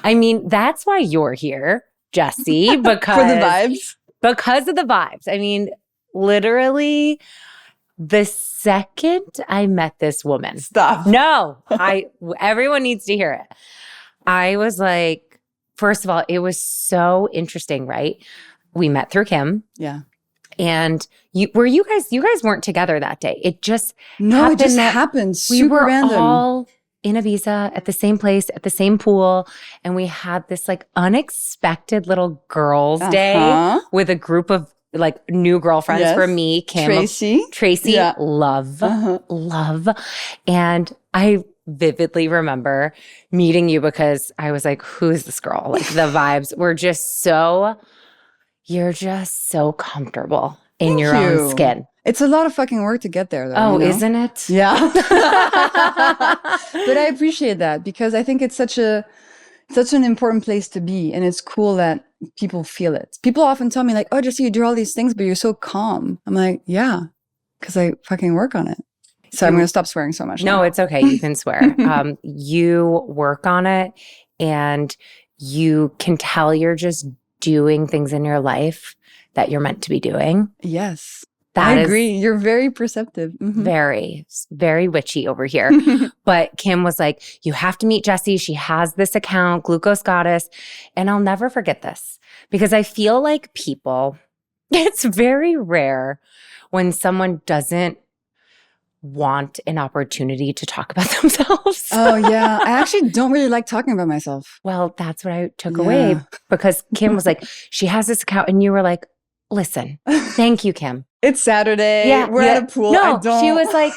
I mean, that's why you're here, Jessie, because for the vibes. Because of the vibes. I mean, literally the second I met this woman. Stop. No, everyone needs to hear it. I was like, first of all, it was so interesting, right? We met through Kim. Yeah. And you guys weren't together that day. It just happened. It just happened. Super random. We were all in Ibiza at the same place, at the same pool. And we had this like unexpected little girls' day with a group of like new girlfriends for me, Kim, Tracy, love. And I vividly remember meeting you because I was like, who is this girl? Like the vibes were just you're just so comfortable in your own skin. It's a lot of fucking work to get there, though. Oh, isn't it? Yeah. But I appreciate that because I think it's such an important place to be. And it's cool that people feel it. People often tell me like, oh, Jessie, you do all these things, but you're so calm. I'm like, yeah, because I fucking work on it. So I'm going to stop swearing so much. No, it's okay. You can swear. You work on it and you can tell you're just doing things in your life that you're meant to be doing. Yes. I agree. You're very perceptive. Mm-hmm. Very, very witchy over here. But Kim was like, you have to meet Jessie. She has this account, Glucose Goddess. And I'll never forget this because I feel like it's very rare when someone doesn't want an opportunity to talk about themselves. Oh, yeah. I actually don't really like talking about myself. Well, that's what I took away because Kim was like, she has this account. And you were like, listen, thank you, Kim. It's Saturday. Yeah, we're at a pool. No, she was like,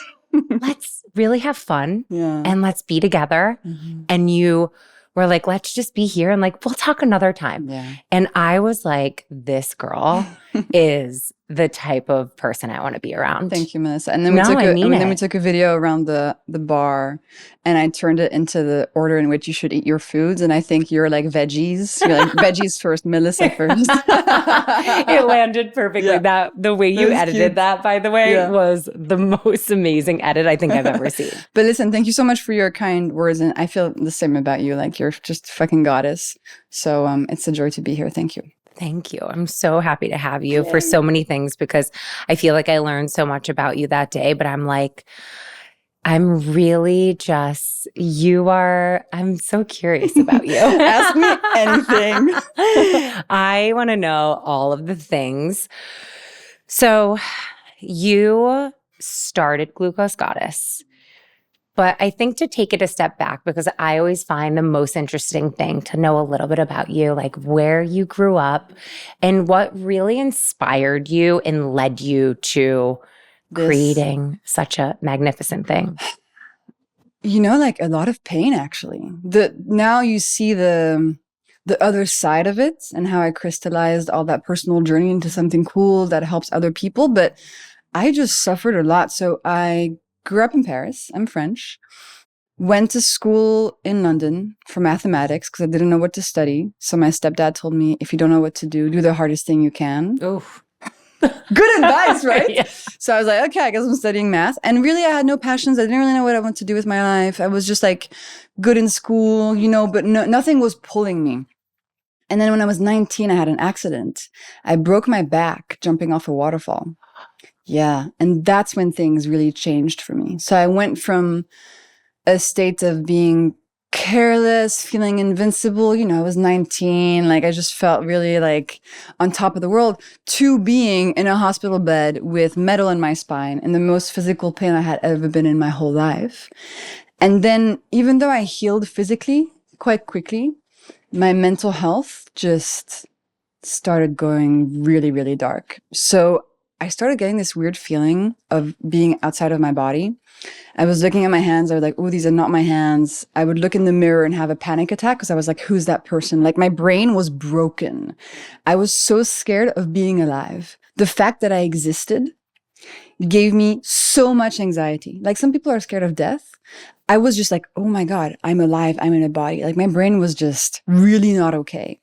let's really have fun and let's be together. Mm-hmm. And you were like, let's just be here and like, we'll talk another time. Yeah. And I was like, this girl is the type of person I want to be around. Thank you, Melissa. And then we took a video around the bar and I turned it into the order in which you should eat your foods. And I think you're like veggies. You're like veggies first, Melissa first. It landed perfectly. The way you edited that, by the way, was the most amazing edit I think I've ever seen. But listen, thank you so much for your kind words. And I feel the same about you. Like you're just a fucking goddess. So it's a joy to be here. Thank you. Thank you. I'm so happy to have you for so many things because I feel like I learned so much about you that day, but I'm like, I'm really just, I'm so curious about you. Ask me anything. I want to know all of the things. So you started Glucose Goddess. But I think to take it a step back, because I always find the most interesting thing to know a little bit about you, like where you grew up and what really inspired you and led you to creating such a magnificent thing. You know, like a lot of pain, actually. Now you see the other side of it and how I crystallized all that personal journey into something cool that helps other people. But I just suffered a lot. So I grew up in Paris. I'm French. Went to school in London for mathematics because I didn't know what to study. So my stepdad told me, if you don't know what to do the hardest thing you can. Oof. Good advice, right? Yeah. So I was like, okay, I guess I'm studying math. And really, I had no passions. I didn't really know what I wanted to do with my life. I was just like good in school, but nothing was pulling me. And then when I was 19, I had an accident. I broke my back jumping off a waterfall. Yeah. And that's when things really changed for me. So I went from a state of being careless, feeling invincible. I was 19. Like I just felt really like on top of the world, to being in a hospital bed with metal in my spine and the most physical pain I had ever been in my whole life. And then even though I healed physically quite quickly, my mental health just started going really, really dark. So I started getting this weird feeling of being outside of my body. I was looking at my hands. I was like, oh, these are not my hands. I would look in the mirror and have a panic attack because I was like, who's that person? Like my brain was broken. I was so scared of being alive. The fact that I existed gave me so much anxiety. Like some people are scared of death. I was just like, oh my God, I'm alive. I'm in a body. Like my brain was just really not okay.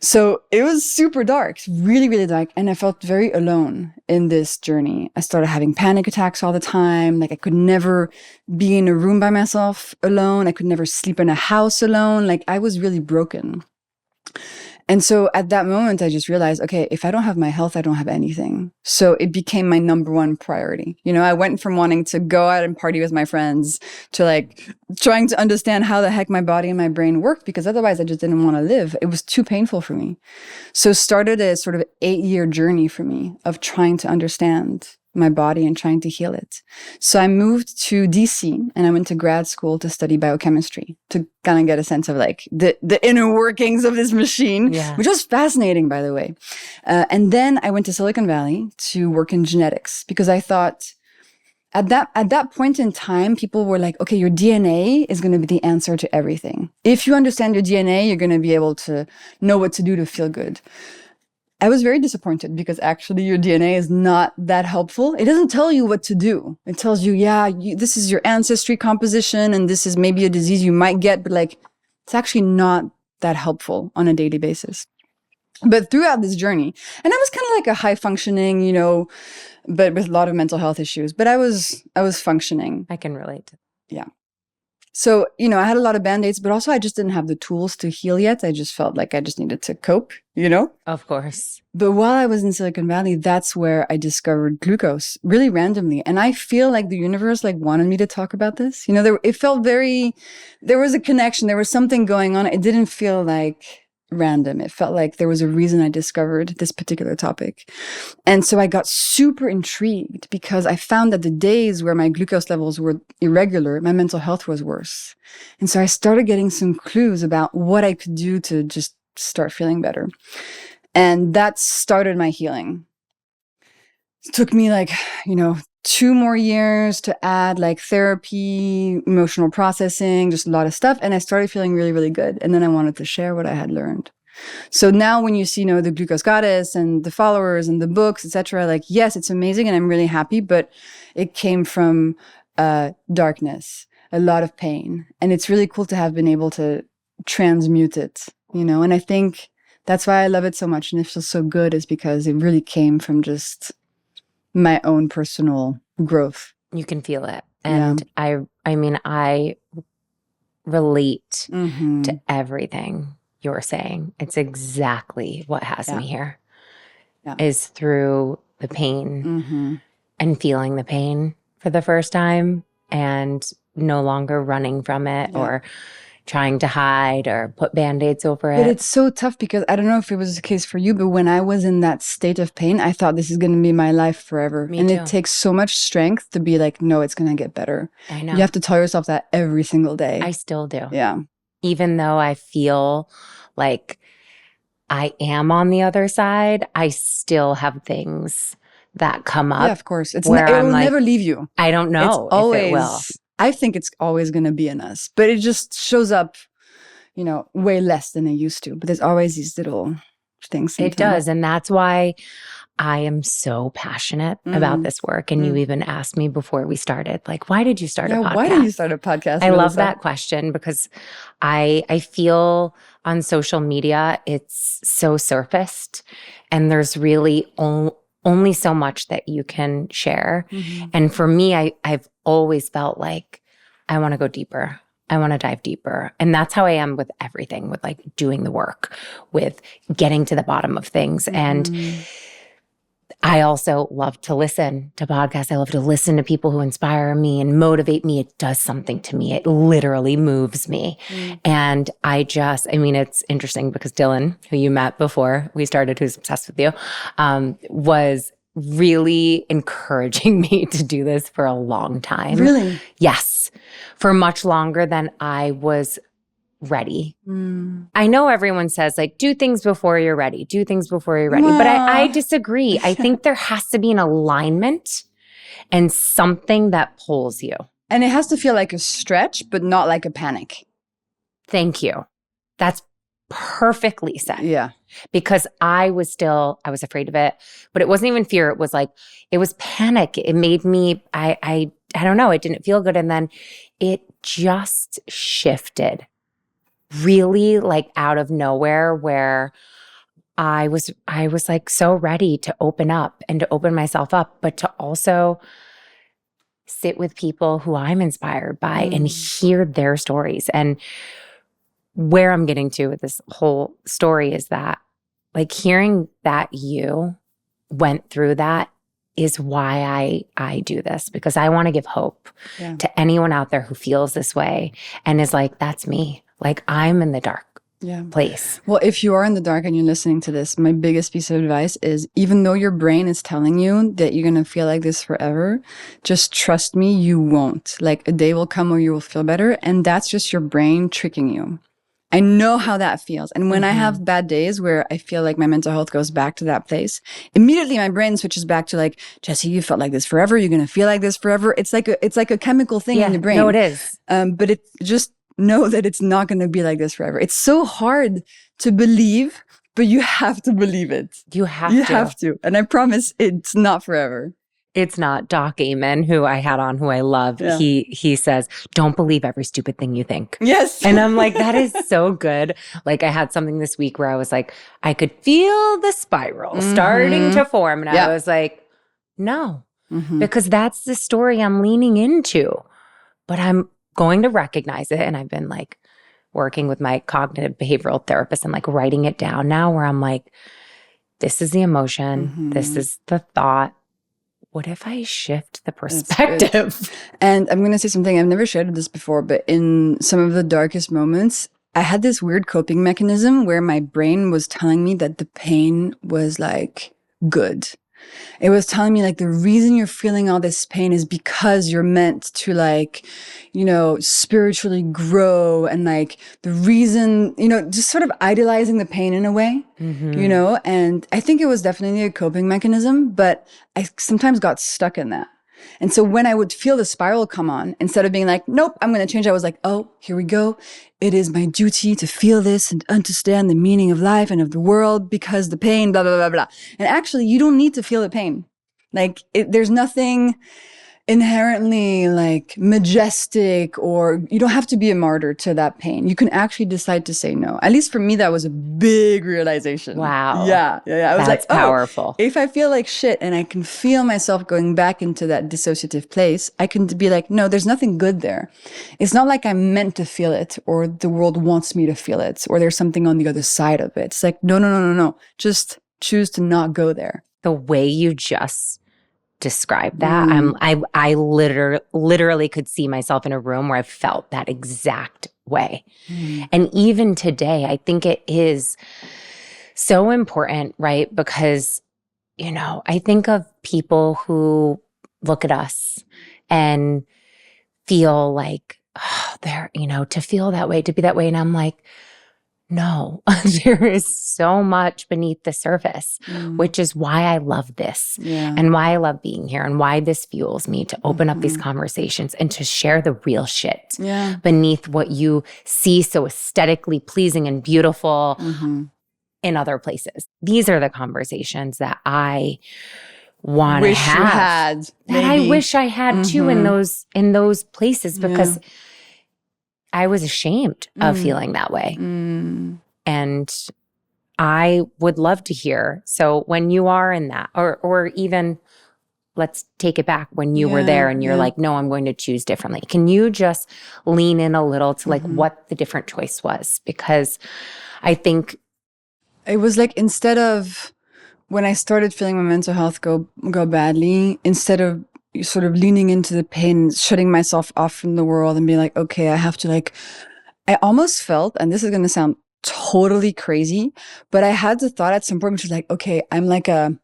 So it was super dark, really, really dark. And I felt very alone in this journey. I started having panic attacks all the time. Like I could never be in a room by myself alone. I could never sleep in a house alone. Like I was really broken. And so at that moment, I just realized, okay, if I don't have my health, I don't have anything. So it became my number one priority. You know, I went from wanting to go out and party with my friends to like trying to understand how the heck my body and my brain worked, because otherwise I just didn't want to live. It was too painful for me. So started a sort of 8-year journey for me of trying to understand my body and trying to heal it. So I moved to DC and I went to grad school to study biochemistry to kind of get a sense of like the inner workings of this machine, which was fascinating, by the way. And then I went to Silicon Valley to work in genetics because I thought at that point in time, people were like, okay, your DNA is going to be the answer to everything. If you understand your DNA, you're going to be able to know what to do to feel good. I was very disappointed because actually your DNA is not that helpful. It doesn't tell you what to do. It tells you, this is your ancestry composition and this is maybe a disease you might get, but like, it's actually not that helpful on a daily basis. But throughout this journey, and I was kind of like a high functioning, you know, but with a lot of mental health issues, but I was functioning. I can relate. Yeah. So, you know, I had a lot of band-aids, but also I just didn't have the tools to heal yet. I just felt like I just needed to cope, you know? Of course. But while I was in Silicon Valley, that's where I discovered glucose really randomly. And I feel like the universe like wanted me to talk about this. You know, it felt there was a connection. There was something going on. It didn't feel like random. It felt like there was a reason I discovered this particular topic. And so I got super intrigued because I found that the days where my glucose levels were irregular, my mental health was worse. And so I started getting some clues about what I could do to just start feeling better. And that started my healing. It took me like, you know, 2 more years to add like therapy, emotional processing, just a lot of stuff. And I started feeling really, really good. And then I wanted to share what I had learned. So now when you see, you know, the Glucose Goddess and the followers and the books, etc., like, yes, it's amazing and I'm really happy, but it came from darkness, a lot of pain. And it's really cool to have been able to transmute it, you know, and I think that's why I love it so much. And it feels so good is because it really came from just my own personal growth. You can feel it. And I mean, I relate to everything you're saying. It's exactly what has me here is through the pain and feeling the pain for the first time and no longer running from it or trying to hide or put Band-Aids over it. But it's so tough because I don't know if it was the case for you, but when I was in that state of pain, I thought this is going to be my life forever. Me and too. It takes so much strength to be like, no, it's going to get better. I know. You have to tell yourself that every single day. I still do. Yeah. Even though I feel like I am on the other side, I still have things that come up. Yeah, of course. It will like, never leave you. I don't know if it will. I think it's always going to be in us, but it just shows up, you know, way less than it used to. But there's always these little things. Sometimes. It does. And that's why I am so passionate about this work. And you even asked me before we started, like, why did you start a podcast? Why did you start a podcast? I love that question because I feel on social media, it's so surfaced and there's really only so much that you can share. And for me, I've always felt like I want to go deeper. I want to dive deeper. And that's how I am with everything, with like doing the work, with getting to the bottom of things. And I also love to listen to podcasts. I love to listen to people who inspire me and motivate me. It does something to me. It literally moves me. And I mean, it's interesting because Dylan, who you met before we started, who's obsessed with you, was really encouraging me to do this for a long time. Really? Yes. For much longer than I was ready. I know everyone says like, do things before you're ready. Do things before you're ready. But I disagree. I think there has to be an alignment and something that pulls you. And it has to feel like a stretch, but not like a panic. Thank you. That's perfectly said. Yeah. Because I was afraid of it, but it wasn't even fear. It was like, it was panic. It made me, I don't know. It didn't feel good. And then it just shifted really like out of nowhere where I was like so ready to open up and to open myself up, but to also sit with people who I'm inspired by and hear their stories. And where I'm getting to with this whole story is that, like, hearing that you went through that is why I do this, because I want to give hope to anyone out there who feels this way and is like, that's me. Like, I'm in the dark place. Well, if you are in the dark and you're listening to this, my biggest piece of advice is, even though your brain is telling you that you're going to feel like this forever, just trust me, you won't. Like, a day will come where you will feel better. And that's just your brain tricking you. I know how that feels. And when I have bad days where I feel like my mental health goes back to that place, immediately my brain switches back to like, Jessie, you felt like this forever. You're going to feel like this forever. It's like a chemical thing in the brain. No, it is. But it just know that it's not going to be like this forever. It's so hard to believe, but you have to believe it. You have to. And I promise it's not forever. It's not. Doc Amen, who I had on, who I love. Yeah. He says, don't believe every stupid thing you think. Yes. And I'm like, that is so good. Like, I had something this week where I was like, I could feel the spiral starting to form. And I was like, no, because that's the story I'm leaning into. But I'm going to recognize it. And I've been like working with my cognitive behavioral therapist and like writing it down now, where I'm like, this is the emotion. This is the thought. What if I shift the perspective? And I'm going to say something, I've never shared this before, but in some of the darkest moments, I had this weird coping mechanism where my brain was telling me that the pain was like good. It was telling me like, the reason you're feeling all this pain is because you're meant to, like, you know, spiritually grow, and like the reason, you know, just sort of idealizing the pain in a way, you know, and I think it was definitely a coping mechanism, but I sometimes got stuck in that. And so when I would feel the spiral come on, instead of being like, nope, I'm going to change, I was like, oh, here we go. It is my duty to feel this and understand the meaning of life and of the world, because the pain, blah, blah, blah, blah. And actually, you don't need to feel the pain. Like, there's nothing inherently like majestic, or you don't have to be a martyr to that pain. You can actually decide to say no. At least for me, that was a big realization. Wow. Yeah. I was That's like, powerful. If I feel like shit and I can feel myself going back into that dissociative place, I can be like, no, there's nothing good there. It's not like I'm meant to feel it, or the world wants me to feel it, or there's something on the other side of it. It's like, no. Just choose to not go there. The way you just describe that, I literally could see myself in a room where I felt that exact way. And even today, I think it is so important, right? Because, you know, I think of people who look at us and feel like, oh, they're, you know, to feel that way, to be that way. And I'm like, no, there is so much beneath the surface, which is why I love this and why I love being here, and why this fuels me to open up these conversations and to share the real shit beneath what you see so aesthetically pleasing and beautiful in other places. These are the conversations that I want to have. That I wish I had too in those places, because I was ashamed of feeling that way. And I would love to hear. So when you are in that, or even let's take it back, when you were there and you're like, no, I'm going to choose differently. Can you just lean in a little to like what the different choice was? Because I think it was like, instead of when I started feeling my mental health go badly, instead of sort of leaning into the pain, shutting myself off from the world and being like, okay, I have to like, I almost felt, and this is going to sound totally crazy, but I had the thought at some point, which was like, okay, I'm like a,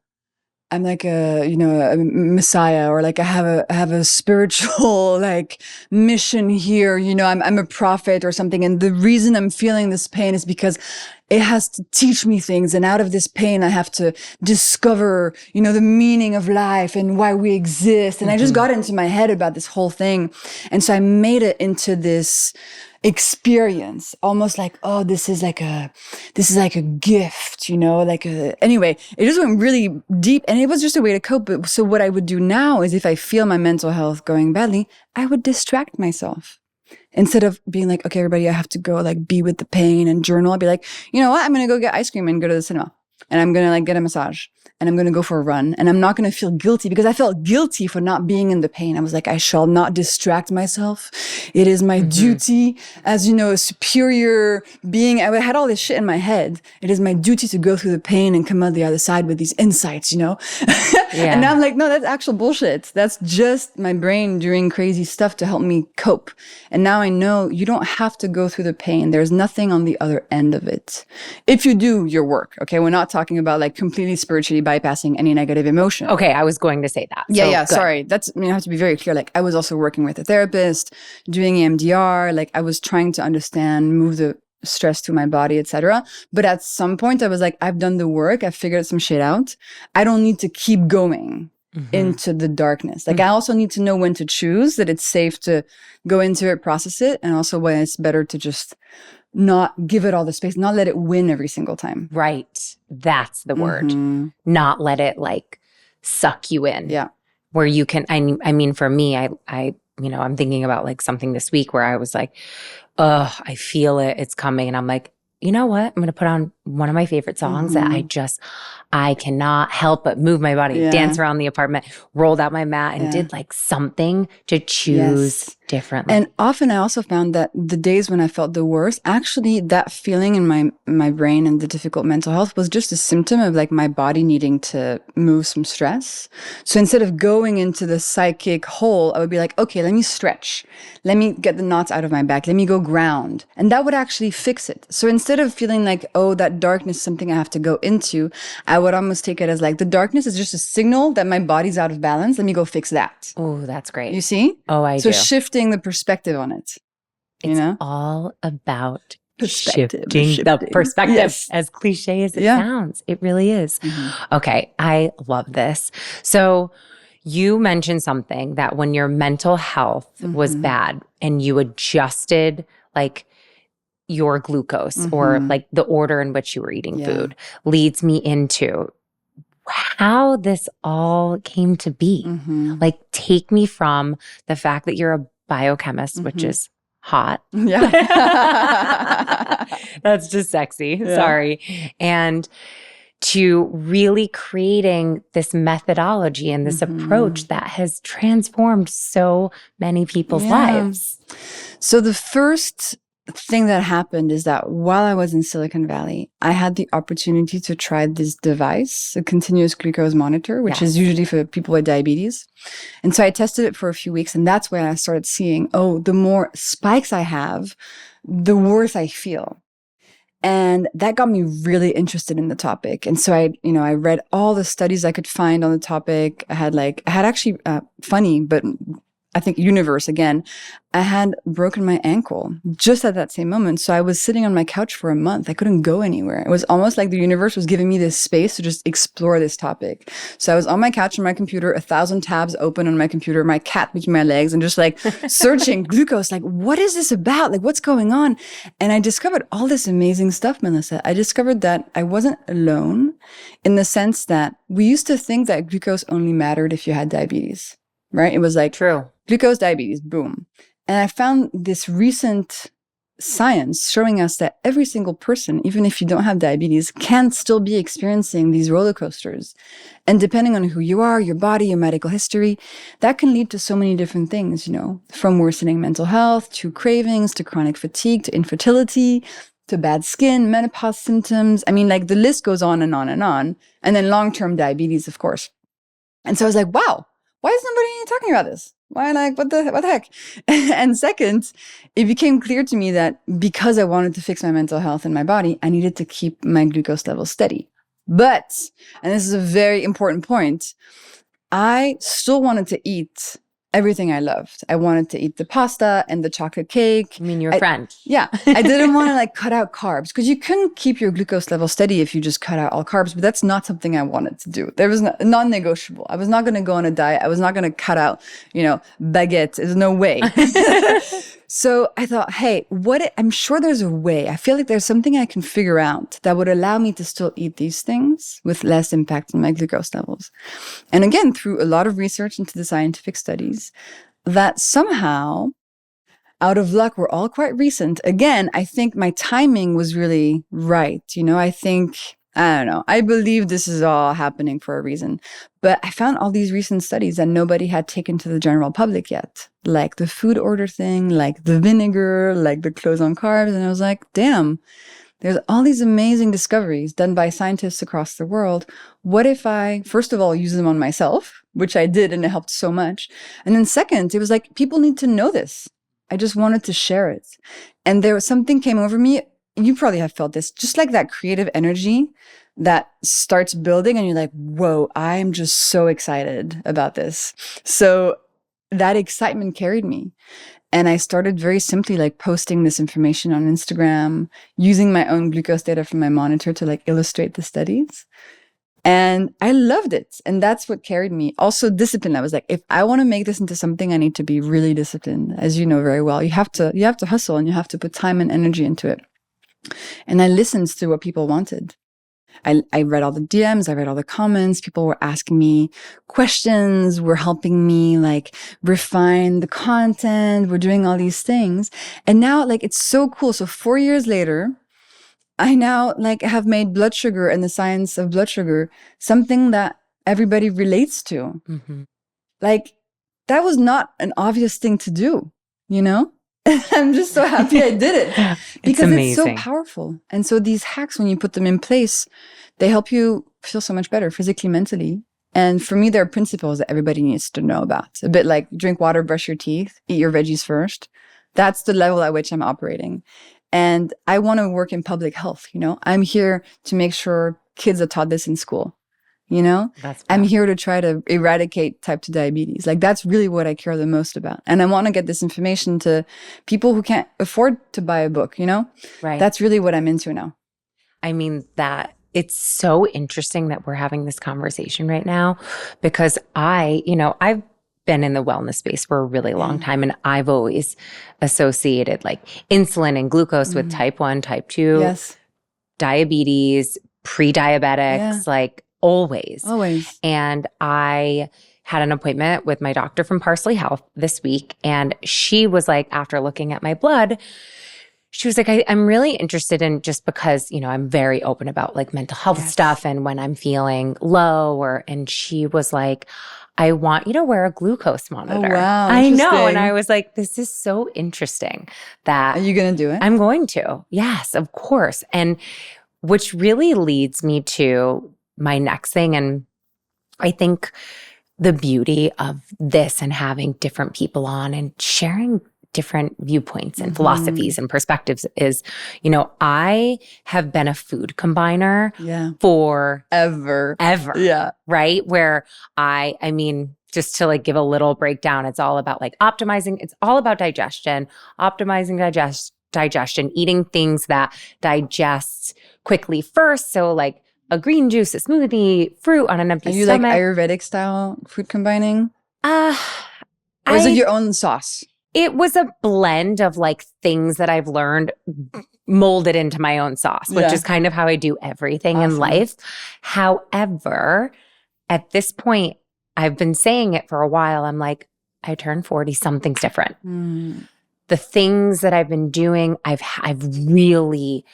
you know, a messiah, or like I have a spiritual like mission here, you know, I'm a prophet or something. And the reason I'm feeling this pain is because it has to teach me things. And out of this pain, I have to discover, you know, the meaning of life and why we exist. And I just got into my head about this whole thing. And so I made it into this experience, almost like, oh, this is like a gift, you know, anyway, it just went really deep, and it was just a way to cope. But so what I would do now is, if I feel my mental health going badly, I would distract myself. Instead of being like, okay, everybody, I have to go like be with the pain and journal, I'd be like, you know what? I'm going to go get ice cream and go to the cinema. and I'm going to like get a massage and I'm going to go for a run and I'm not going to feel guilty because I felt guilty for not being in the pain. I was like, I shall not distract myself. It is my duty as, you know, a superior being. I had all this shit in my head. It is my duty to go through the pain and come out the other side with these insights, you know? And now I'm like, no, that's actual bullshit. That's just my brain doing crazy stuff to help me cope. And now I know you don't have to go through the pain. There's nothing on the other end of it. If you do your work, okay? We're not talking about like completely spiritually bypassing any negative emotion. Okay, I was going to say that. Yeah, sorry. That's, I mean, I have to be very clear. Like I was also working with a therapist, doing EMDR. Like I was trying to understand, move the stress to my body, etc. But at some point I was like, I've done the work. I've figured some shit out. I don't need to keep going into the darkness. Like I also need to know when to choose that it's safe to go into it, process it. And also when it's better to just not give it all the space, not let it win every single time. Right. That's the word. Not let it like suck you in. Yeah. Where you can, I mean, for me, I, you know, I'm thinking about like something this week where I was like, I feel it. It's coming. And I'm like, you know what? I'm going to put on one of my favorite songs that I cannot help but move my body, dance around the apartment, rolled out my mat and did like something to choose differently. And often I also found that the days when I felt the worst, actually that feeling in my brain and the difficult mental health was just a symptom of like my body needing to move some stress. So instead of going into the psychic hole, I would be like, okay, let me stretch. Let me get the knots out of my back. Let me go ground. And that would actually fix it. So instead of feeling like, oh, that darkness is something I have to go into, I would almost take it as like the darkness is just a signal that my body's out of balance. Let me go fix that. Oh, that's great. You see? Oh, I so do. Shifting the perspective on it. It's know? all about Shifting the perspective, yes. as cliche as it sounds. It really is. Okay, I love this. So you mentioned something that when your mental health was bad and you adjusted like your glucose or like the order in which you were eating food leads me into how this all came to be. Like take me from the fact that you're a biochemist, which is hot. Yeah. That's just sexy. Yeah. Sorry. And to really creating this methodology and this approach that has transformed so many people's lives. So the first thing that happened is that while I was in Silicon Valley, I had the opportunity to try this device, a continuous glucose monitor, which is usually for people with diabetes. And so I tested it for a few weeks, and that's when I started seeing, oh, the more spikes I have, the worse I feel. And that got me really interested in the topic. And so I read all the studies I could find on the topic. I had actually funny, but I think universe again, I had broken my ankle just at that same moment. So I was sitting on my couch for a month. I couldn't go anywhere. It was almost like the universe was giving me this space to just explore this topic. So I was on my couch on my computer, 1,000 tabs open on my computer, my cat between my legs, and just like searching glucose, like, what is this about? Like, what's going on? And I discovered all this amazing stuff, Melissa. I discovered that I wasn't alone in the sense that we used to think that glucose only mattered if you had diabetes, right? It was like, true. Glucose, diabetes, boom. And I found this recent science showing us that every single person, even if you don't have diabetes, can still be experiencing these roller coasters. And depending on who you are, your body, your medical history, that can lead to so many different things, from worsening mental health, to cravings, to chronic fatigue, to infertility, to bad skin, menopause symptoms. I mean, like the list goes on and on and on. And then long-term diabetes, of course. And so I was like, wow, why is nobody talking about this? Why, like, what the heck? And second, it became clear to me that because I wanted to fix my mental health and my body, I needed to keep my glucose level steady. But, and this is a very important point, I still wanted to eat everything I loved. I wanted to eat the pasta and the chocolate cake. I mean, your friend. Yeah. I didn't want to like cut out carbs because you couldn't keep your glucose level steady if you just cut out all carbs, but that's not something I wanted to do. There was non-negotiable. I was not going to go on a diet. I was not going to cut out, baguette. There's no way. So I thought, hey, I'm sure there's a way. I feel like there's something I can figure out that would allow me to still eat these things with less impact on my glucose levels. And again, through a lot of research into the scientific studies, that somehow, out of luck, were all quite recent. Again, I think my timing was really right. I think I don't know. I believe this is all happening for a reason. But I found all these recent studies that nobody had taken to the general public yet. Like the food order thing, like the vinegar, like the close on carbs. And I was like, damn, there's all these amazing discoveries done by scientists across the world. What if I, first of all, use them on myself, which I did and it helped so much. And then second, it was like, people need to know this. I just wanted to share it. And there was something came over me. You probably have felt this, just like that creative energy that starts building and you're like, whoa, I'm just so excited about this. So that excitement carried me. And I started very simply like posting this information on Instagram, using my own glucose data from my monitor to like illustrate the studies. And I loved it. And that's what carried me. Also discipline. I was like, if I want to make this into something, I need to be really disciplined. As you know very well, you have to hustle and you have to put time and energy into it. And I listened to what people wanted. I read all the DMs, I read all the comments. People were asking me questions, were helping me like refine the content. We're doing all these things. And now like, it's so cool. So 4 years later, I now like have made blood sugar and the science of blood sugar something that everybody relates to. Mm-hmm. Like that was not an obvious thing to do, you know? I'm just so happy I did it because it's so powerful. And so these hacks, when you put them in place, they help you feel so much better physically, mentally. And for me, there are principles that everybody needs to know about. A bit like drink water, brush your teeth, eat your veggies first. That's the level at which I'm operating. And I want to work in public health. You know, I'm here to make sure kids are taught this in school. You know, I'm here to try to eradicate type 2 diabetes. Like that's really what I care the most about. And I want to get this information to people who can't afford to buy a book, you know? Right. That's really what I'm into now. I mean, that it's so interesting that we're having this conversation right now because I've been in the wellness space for a really long time and I've always associated like insulin and glucose with type 1, type 2, diabetes, pre-diabetics, like Always. And I had an appointment with my doctor from Parsley Health this week. And she was like, after looking at my blood, she was like, I'm really interested in just because, you know, I'm very open about like mental health stuff and when I'm feeling low and she was like, I want you to wear a glucose monitor. Oh, wow. I know. And I was like, this is so interesting that. Are you going to do it? I'm going to. Yes, of course. And which really leads me to my next thing. And I think the beauty of this and having different people on and sharing different viewpoints and philosophies and perspectives is, you know, I have been a food combiner for ever. Yeah. Right. Where I mean, just to like give a little breakdown, it's all about like optimizing. It's all about digestion, optimizing digestion, eating things that digest quickly first. So like a green juice, a smoothie, fruit on an empty stomach. Are you like Ayurvedic style food combining? Or is it your own sauce? It was a blend of like things that I've learned molded into my own sauce, which is kind of how I do everything in life. However, at this point, I've been saying it for a while. I'm like, I turned 40, something's different. The things that I've been doing, I've really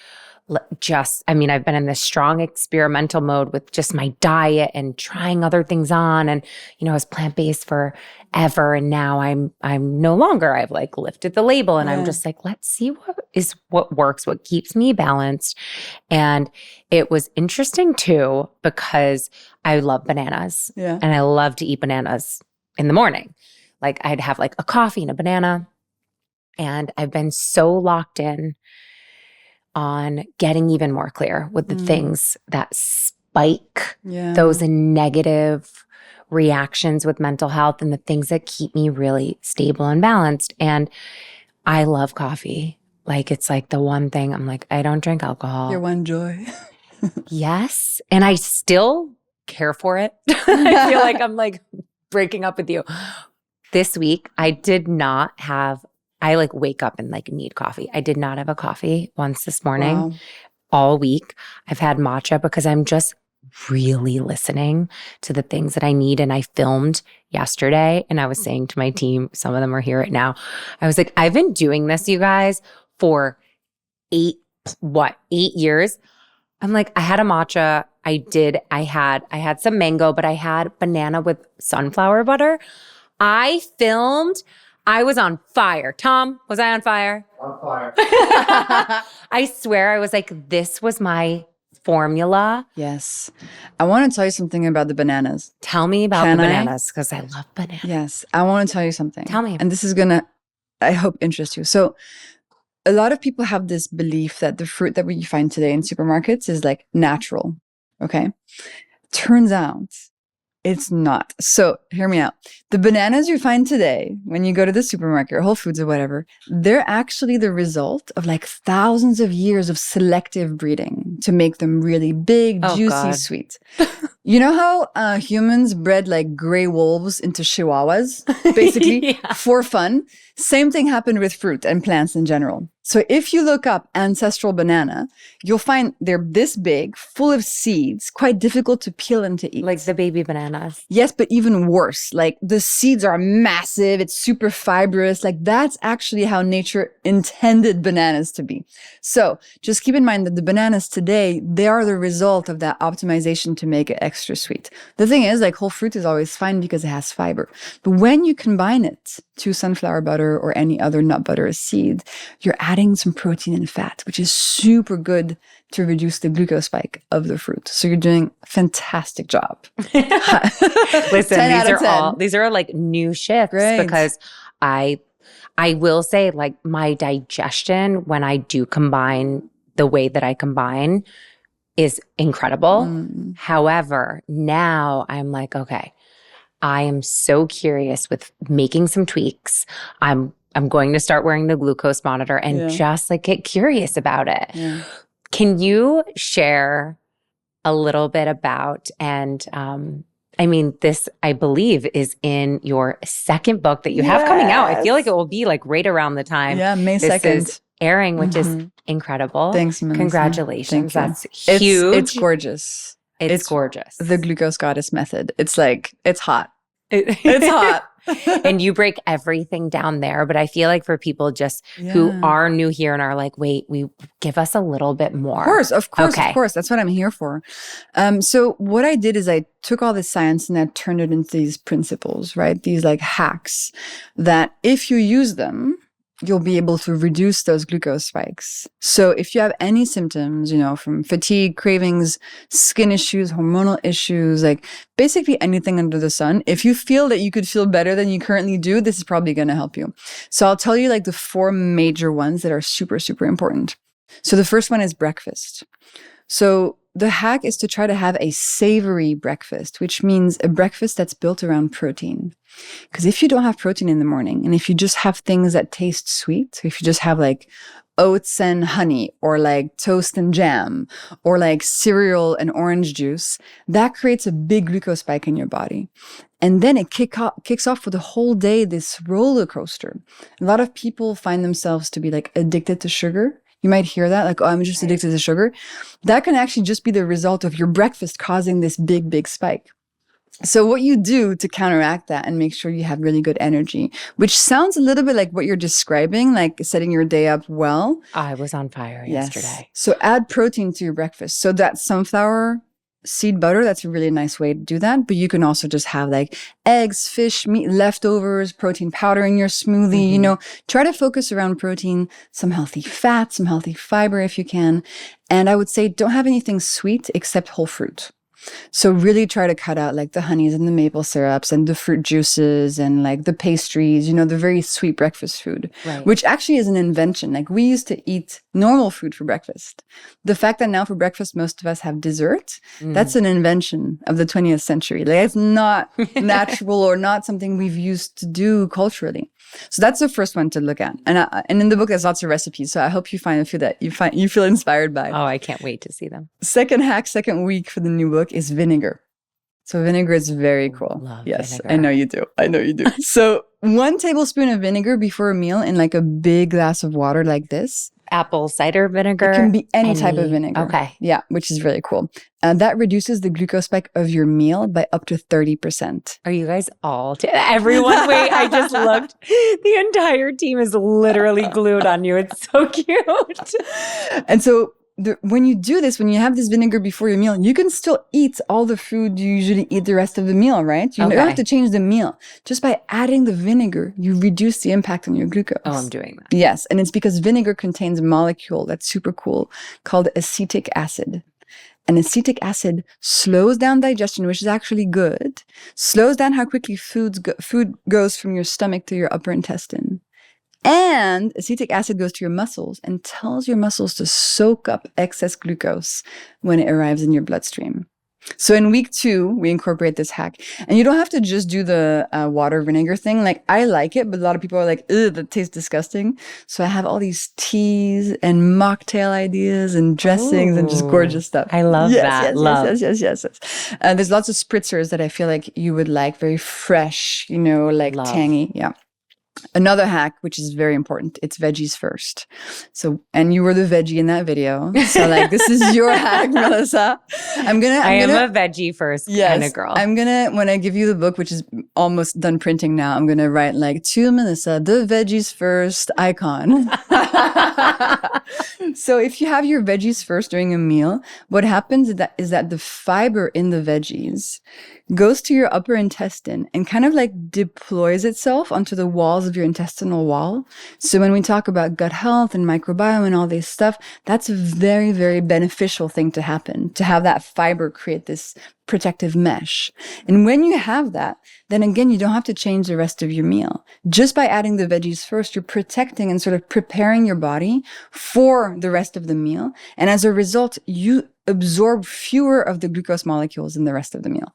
I've been in this strong experimental mode with just my diet and trying other things on. And, you know, I was plant-based forever. And now I'm no longer, I've like lifted the label and I'm just like, let's see what works, what keeps me balanced. And it was interesting too, because I love bananas and I love to eat bananas in the morning. Like I'd have like a coffee and a banana. And I've been so locked in on getting even more clear with the things that spike those negative reactions with mental health and the things that keep me really stable and balanced. And I love coffee. Like it's like the one thing I'm like, I don't drink alcohol. Your one joy. Yes. And I still care for it. I feel like I'm like breaking up with you. This week, I like wake up and like need coffee. I did not have a coffee once this morning. All week. I've had matcha because I'm just really listening to the things that I need. And I filmed yesterday and I was saying to my team, some of them are here right now. I was like, I've been doing this, you guys, for 8 years. I'm like, I had a matcha. I had some mango, but I had banana with sunflower butter. I filmed. I was on fire. Tom, was I on fire? On fire. I swear I was like, this was my formula. Yes. I want to tell you something about the bananas. Tell me about Can the I? bananas because I love bananas. Yes. I want to tell you something. Tell me. And this is going to, I hope, interest you. So a lot of people have this belief that the fruit that we find today in supermarkets is like natural. Okay. Turns out it's not. So hear me out. The bananas you find today when you go to the supermarket or Whole Foods or whatever, they're actually the result of like thousands of years of selective breeding to make them really big, juicy, sweet. You know how humans bred like gray wolves into chihuahuas, basically, for fun? Same thing happened with fruit and plants in general. So if you look up ancestral banana, you'll find they're this big, full of seeds, quite difficult to peel and to eat. Like the baby bananas. Yes, but even worse. Like the seeds are massive. It's super fibrous. Like that's actually how nature intended bananas to be. So just keep in mind that the bananas today, they are the result of that optimization to make it extra sweet. The thing is, like whole fruit is always fine because it has fiber. But when you combine it to sunflower butter or any other nut butter or seed, you're adding some protein and fat, which is super good to reduce the glucose spike of the fruit. So you're doing a fantastic job. Listen, these are like new shifts because I will say like my digestion when I do combine the way that I combine is incredible. However, now I'm like, okay, I am so curious with making some tweaks. I'm going to start wearing the glucose monitor and just like get curious about it. Yeah. Can you share a little bit about, and I mean, this I believe is in your second book that you have coming out. I feel like it will be like right around the time May 2nd. this is airing, which is incredible. Thanks, Melissa. Congratulations. Thank you. That's huge. It's gorgeous. It's gorgeous. The glucose goddess method. It's like, it's hot. It's hot. And you break everything down there. But I feel like for people just who are new here and are like, wait, we give us a little bit more. Of course. That's what I'm here for. So what I did is I took all this science and I turned it into these principles, right? These like hacks that if you use them, you'll be able to reduce those glucose spikes. So if you have any symptoms, from fatigue, cravings, skin issues, hormonal issues, like basically anything under the sun, if you feel that you could feel better than you currently do, this is probably going to help you. So I'll tell you like the 4 major ones that are super, super important. So the first one is breakfast. So the hack is to try to have a savory breakfast, which means a breakfast that's built around protein. Because if you don't have protein in the morning, and if you just have things that taste sweet, so if you just have like oats and honey, or like toast and jam, or like cereal and orange juice, that creates a big glucose spike in your body. And then it kicks off for the whole day this roller coaster. A lot of people find themselves to be like addicted to sugar. You might hear that, like, oh, I'm just addicted to sugar. That can actually just be the result of your breakfast causing this big, big spike. So what you do to counteract that and make sure you have really good energy, which sounds a little bit like what you're describing, like setting your day up well. I was on fire yesterday. So add protein to your breakfast. So that sunflower seed butter, that's a really nice way to do that. But you can also just have like eggs, fish, meat, leftovers, protein powder in your smoothie, try to focus around protein, some healthy fat, some healthy fiber if you can. And I would say don't have anything sweet except whole fruit. So really try to cut out like the honeys and the maple syrups and the fruit juices and like the pastries, the very sweet breakfast food, which actually is an invention. Like we used to eat normal food for breakfast. The fact that now for breakfast, most of us have dessert, that's an invention of the 20th century. Like it's not natural or not something we've used to do culturally. So that's the first one to look at. And in the book, there's lots of recipes. So I hope you find a few that you feel inspired by. Oh, I can't wait to see them. Second hack, second week for the new book is vinegar. So vinegar is very cool. Love yes, vinegar. I know you do. So 1 tablespoon of vinegar before a meal in like a big glass of water like this. Apple cider vinegar? It can be any type of vinegar. Okay. Yeah, which is really cool. That reduces the glucose spike of your meal by up to 30%. Are you guys all everyone? Wait, I just looked. The entire team is literally glued on you. It's so cute. And so when you do this, when you have this vinegar before your meal, you can still eat all the food you usually eat the rest of the meal, right? You don't have to change the meal. Just by adding the vinegar, you reduce the impact on your glucose. Oh, I'm doing that. Yes. And it's because vinegar contains a molecule that's super cool called acetic acid. And acetic acid slows down digestion, which is actually good, slows down how quickly food goes from your stomach to your upper intestine. And acetic acid goes to your muscles and tells your muscles to soak up excess glucose when it arrives in your bloodstream. So in week 2, we incorporate this hack. And you don't have to just do the water vinegar thing. Like, I like it, but a lot of people are like, ugh, that tastes disgusting. So I have all these teas and mocktail ideas and dressings and just gorgeous stuff. I love that. Yes. There's lots of spritzers that I feel like you would like, very fresh, like tangy. Yeah. Another hack, which is very important, it's veggies first. So, and you were the veggie in that video. So like, this is your hack, Melissa. I am a veggie first kind of girl. When I give you the book, which is almost done printing now, I'm going to write like, to Melissa, the veggies first icon. So if you have your veggies first during a meal, what happens is that the fiber in the veggies goes to your upper intestine and kind of like deploys itself onto the walls of your intestinal wall. So when we talk about gut health and microbiome and all this stuff, that's a very, very beneficial thing to happen, to have that fiber create this protective mesh. And when you have that, then again, you don't have to change the rest of your meal. Just by adding the veggies first, you're protecting and sort of preparing your body for the rest of the meal. And as a result, you absorb fewer of the glucose molecules in the rest of the meal.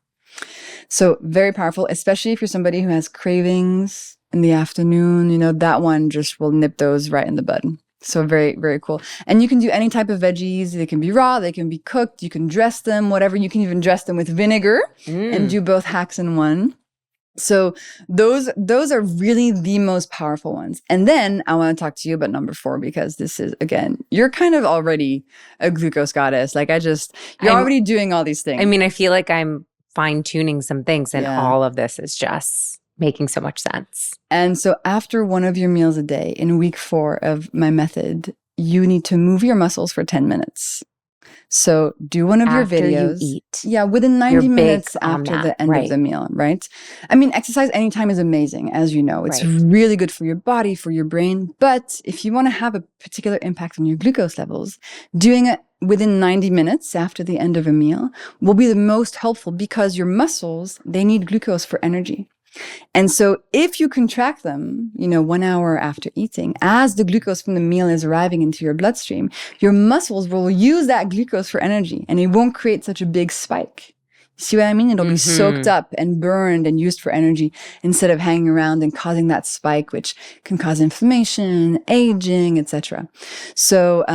So very powerful, especially if you're somebody who has cravings in the afternoon, that one just will nip those right in the bud. So very, very cool. And you can do any type of veggies. They can be raw, they can be cooked, you can dress them, whatever. You can even dress them with vinegar and do both hacks in one. So those are really the most powerful ones. And then I want to talk to you about number 4, because this is, again, you're kind of already a glucose goddess. Like you're already doing all these things. I mean, I feel like I'm fine-tuning some things, and all of this is just making so much sense. And so after one of your meals a day in week 4 of my method, you need to move your muscles for 10 minutes. So do one of your videos. After you eat. Yeah, within 90 minutes after the end of the meal, right? I mean, exercise anytime is amazing, as you know. It's really good for your body, for your brain. But if you want to have a particular impact on your glucose levels, doing it within 90 minutes after the end of a meal will be the most helpful, because your muscles, they need glucose for energy. And so if you contract them, 1 hour after eating, as the glucose from the meal is arriving into your bloodstream, your muscles will use that glucose for energy, and it won't create such a big spike. See what I mean? It'll be soaked up and burned and used for energy instead of hanging around and causing that spike, which can cause inflammation, aging, etc. So,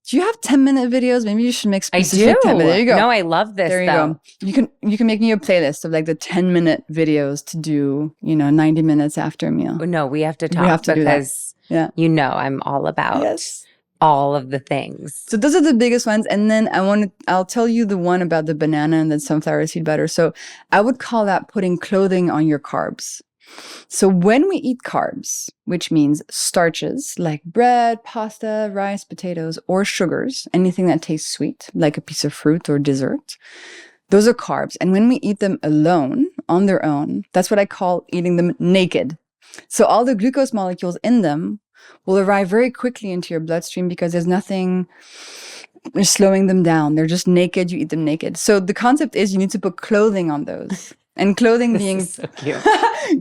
do you have 10-minute videos? Maybe you should make specific 10 minutes. There you go. No, I love this. There you go. You can make me a playlist of like the 10-minute videos to do, 90 minutes after a meal. No, we have to talk because I'm all about all of the things. So those are the biggest ones. And then I'll tell you the one about the banana and the sunflower seed butter. So I would call that putting clothing on your carbs. So when we eat carbs, which means starches like bread, pasta, rice, potatoes, or sugars, anything that tastes sweet, like a piece of fruit or dessert, those are carbs. And when we eat them alone, on their own, that's what I call eating them naked. So all the glucose molecules in them will arrive very quickly into your bloodstream because there's nothing slowing them down. They're just naked. You eat them naked. So the concept is you need to put clothing on those. And clothing being so cute.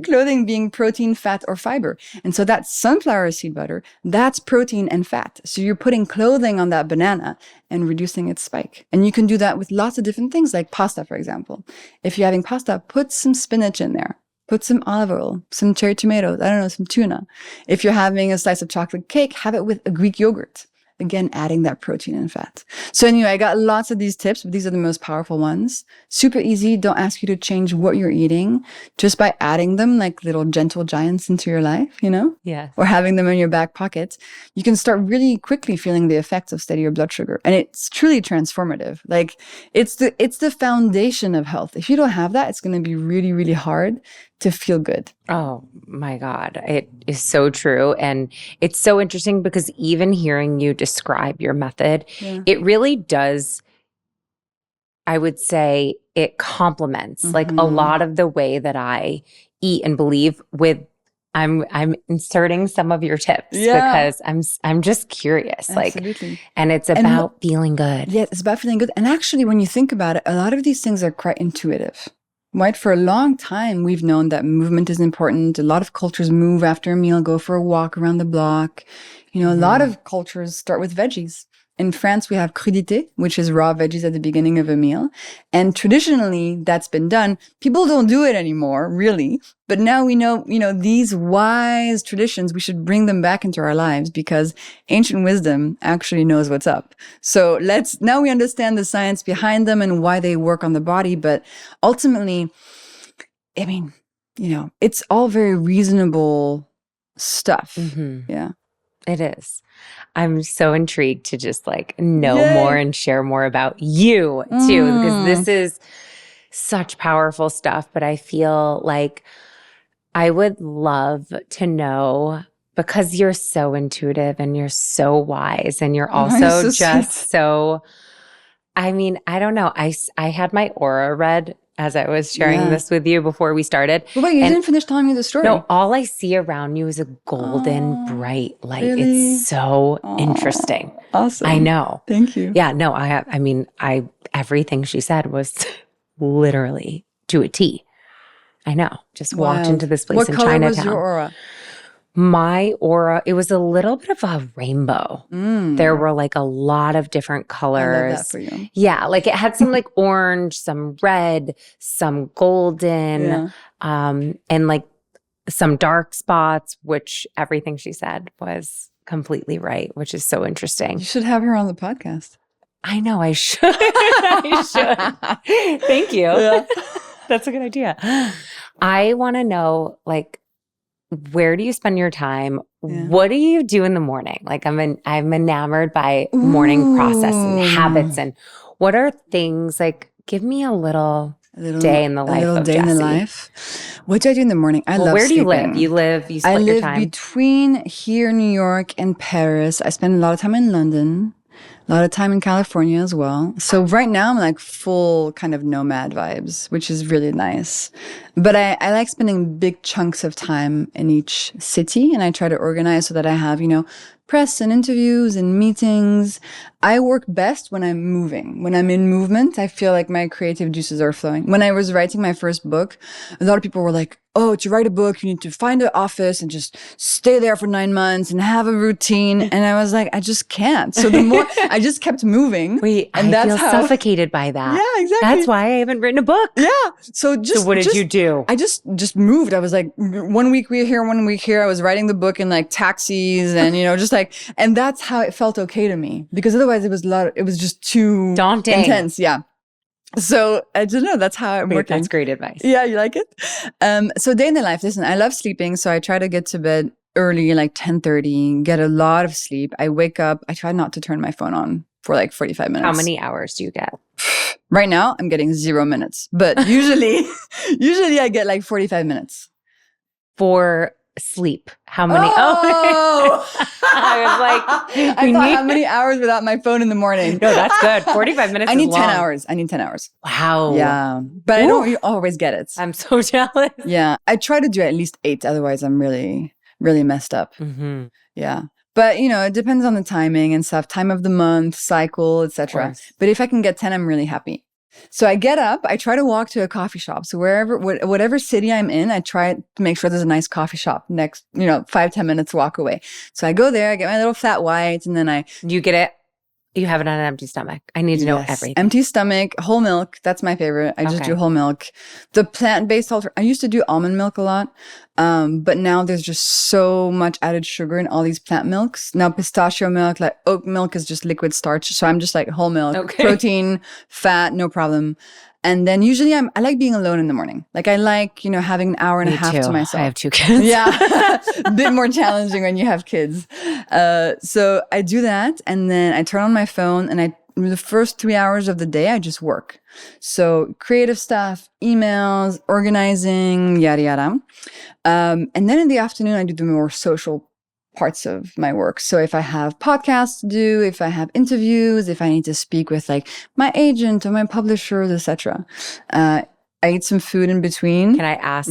clothing being protein, fat, or fiber. And so that sunflower seed butter, that's protein and fat. So you're putting clothing on that banana and reducing its spike. And you can do that with lots of different things, like pasta, for example. If you're having pasta, put some spinach in there. Put some olive oil, some cherry tomatoes, some tuna. If you're having a slice of chocolate cake, have it with a Greek yogurt. Again, adding that protein and fat. So anyway, I got lots of these tips, but these are the most powerful ones. Super easy. Don't ask you to change what you're eating just by adding them like little gentle giants into your life, Yeah. Or having them in your back pocket. You can start really quickly feeling the effects of steadier blood sugar. And it's truly transformative. Like it's the foundation of health. If you don't have that, it's going to be really, really hard to feel good. Oh my God. It is so true. And it's so interesting because even hearing you describe your method, it really does, I would say it complements like a lot of the way that I eat and believe with I'm inserting some of your tips because I'm just curious. Absolutely. Like, and it's about feeling good. Yeah, it's about feeling good. And actually, when you think about it, a lot of these things are quite intuitive. Right? For a long time, we've known that movement is important. A lot of cultures move after a meal, go for a walk around the block. You know, a lot of cultures start with veggies. In France, we have crudité, which is raw veggies at the beginning of a meal. And traditionally, that's been done. People don't do it anymore, really. But now we know, you know, these wise traditions, we should bring them back into our lives because ancient wisdom actually knows what's up. So now we understand the science behind them and why they work on the body. But ultimately, I mean, you know, it's all very reasonable stuff. Yeah. It is. I'm so intrigued to just like know more and share more about you too, because this is such powerful stuff. But I feel like I would love to know, because you're so intuitive and you're so wise and you're also so, I mean, I don't know. I had my aura read as I was sharing this with you before we started. But wait, you didn't finish telling me the story. No, all I see around you is a golden, bright light. Really? It's so interesting. Awesome. I know. Thank you. Yeah, no, everything she said was literally to a T. I know. Just walked into this place in Chinatown. What color was your aura? My aura, it was a little bit of a rainbow. There were like a lot of different colors. I love that for you. Yeah, like it had some like orange, some red, some golden, and like some dark spots, which everything she said was completely right, which is so interesting. You should have her on the podcast. I know, I should. I should. Thank you. Yeah. That's a good idea. I want to know, like, where do you spend your time? Yeah. What do you do in the morning? Like I'm enamored by morning process and habits. And what are things like, give me a little day in the life of Jessie. In the life. What do I do in the morning? I love where sleeping. Do you live? You split your time? I live between here, New York, and Paris. I spend a lot of time in London. A lot of time in California as well. So right now I'm like full kind of nomad vibes, which is really nice. But I like spending big chunks of time in each city, and I try to organize so that I have, you know, press and interviews and meetings. I work best when I'm moving. When I'm in movement, I feel like my creative juices are flowing. When I was writing my first book, a lot of people were like, oh, to write a book, you need to find an office and just stay there for 9 months and have a routine. And I was like, I just can't. So the more I just kept moving. Wait, and I feel suffocated by that. Yeah, exactly. That's why I haven't written a book. Yeah. So what did you do? I just moved. I was like, 1 week we're here, 1 week here. I was writing the book in like taxis and, you know, just like, and that's how it felt okay to me, because otherwise it was just too daunting, intense. Yeah. So I don't know. That's how I'm working. That's great advice. Yeah, you like it? So day in the life. Listen, I love sleeping, so I try to get to bed early, like 10:30. Get a lot of sleep. I wake up. I try not to turn my phone on for like 45 minutes. How many hours do you get? Right now, I'm getting 0 minutes, but usually I get like 45 minutes for sleep. How many? Oh, I was like, I thought how many hours without my phone in the morning? No, that's good. 45 minutes. I need 10 hours. I need 10 hours. Wow. Yeah, but I don't always get it. I'm so jealous. Yeah, I try to do at least 8. Otherwise, I'm really, really messed up. Yeah. But, you know, it depends on the timing and stuff, time of the month, cycle, etc. But if I can get 10, I'm really happy. So I get up, I try to walk to a coffee shop. So whatever city I'm in, I try to make sure there's a nice coffee shop next, 5-10 minutes walk away. So I go there, I get my little flat white, and then you get it. You have it on an empty stomach. I need to know everything. Empty stomach, whole milk. That's my favorite. I just do whole milk. The plant-based I used to do almond milk a lot. But now there's just so much added sugar in all these plant milks. Now pistachio milk, like oat milk is just liquid starch. So I'm just like whole milk, protein, fat, no problem. And then usually I like being alone in the morning. Like I like, having an hour and a half to myself. I have 2 kids. Yeah. A bit more challenging when you have kids. So I do that, and then I turn on my phone and the first 3 hours of the day, I just work. So creative stuff, emails, organizing, yada, yada. And then in the afternoon, I do the more social parts of my work. So if I have podcasts to do, if I have interviews, if I need to speak with like my agent or my publishers, etc. I eat some food in between. Can I ask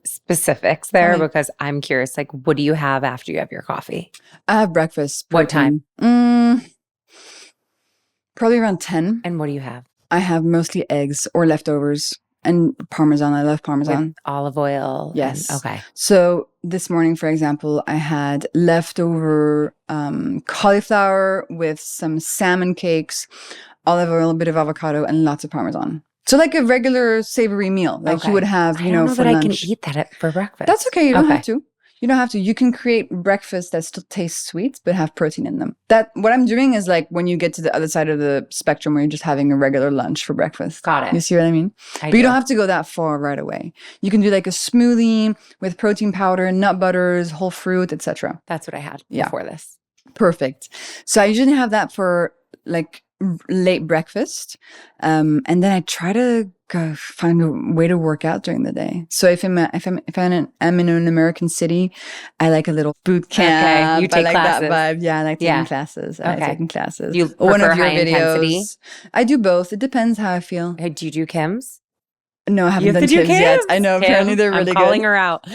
specifics there? Because I'm curious, like, what do you have after you have your coffee? I have breakfast. What time? Probably around 10. And what do you have? I have mostly eggs or leftovers and Parmesan. I love Parmesan. With olive oil? Yes. Okay. So this morning, for example, I had leftover cauliflower with some salmon cakes, olive oil, a bit of avocado, and lots of Parmesan. So like a regular savory meal, like you would have, you know, for that lunch. I can eat that for breakfast. That's okay. You don't have to. You don't have to. You can create breakfast that still tastes sweet, but have protein in them. That what I'm doing is like when you get to the other side of the spectrum where you're just having a regular lunch for breakfast. Got it. You see what I mean? But you don't have to go that far right away. You can do like a smoothie with protein powder, nut butters, whole fruit, etc. That's what I had before this. Perfect. So I usually have that for like late breakfast. And then I try to find a way to work out during the day. So if I'm in an American city, I like a little boot camp. Okay. You take I like classes. that vibe. Yeah, I like taking classes. I like taking classes. Do you prefer high intensity? I do both. It depends how I feel. Hey, do you do Kims? No, I haven't done Kims yet. I know. Kim, apparently they're really I'm calling good. her out.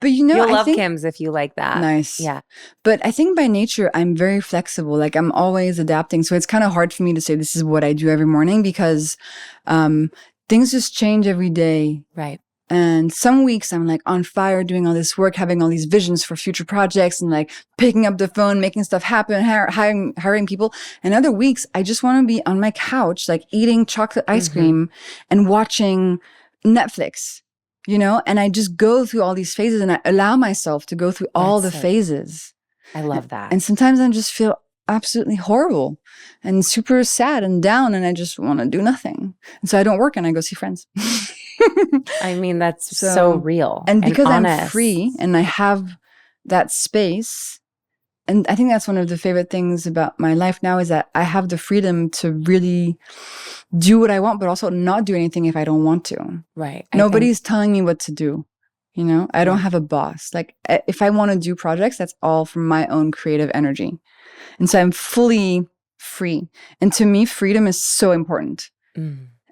But you know, you'll I love think, Kims if you like that. Nice. Yeah. But I think by nature, I'm very flexible. Like I'm always adapting. So it's kind of hard for me to say this is what I do every morning because things just change every day. Right. And some weeks I'm like on fire doing all this work, having all these visions for future projects and like picking up the phone, making stuff happen, hiring people. And other weeks I just want to be on my couch, like eating chocolate ice cream and watching Netflix, you know? And I just go through all these phases and I allow myself to go through all the phases. I love that. And sometimes I just feel absolutely horrible and super sad and down and I just want to do nothing. And so I don't work and I go see friends. I mean, that's so real. And because honest. I'm free and I have that space, and I think that's one of the favorite things about my life now is that I have the freedom to really do what I want, but also not do anything if I don't want to. Right. Nobody's telling me what to do. You know, I don't have a boss. Like if I want to do projects, that's all from my own creative energy. And so I'm fully free. And to me, freedom is so important.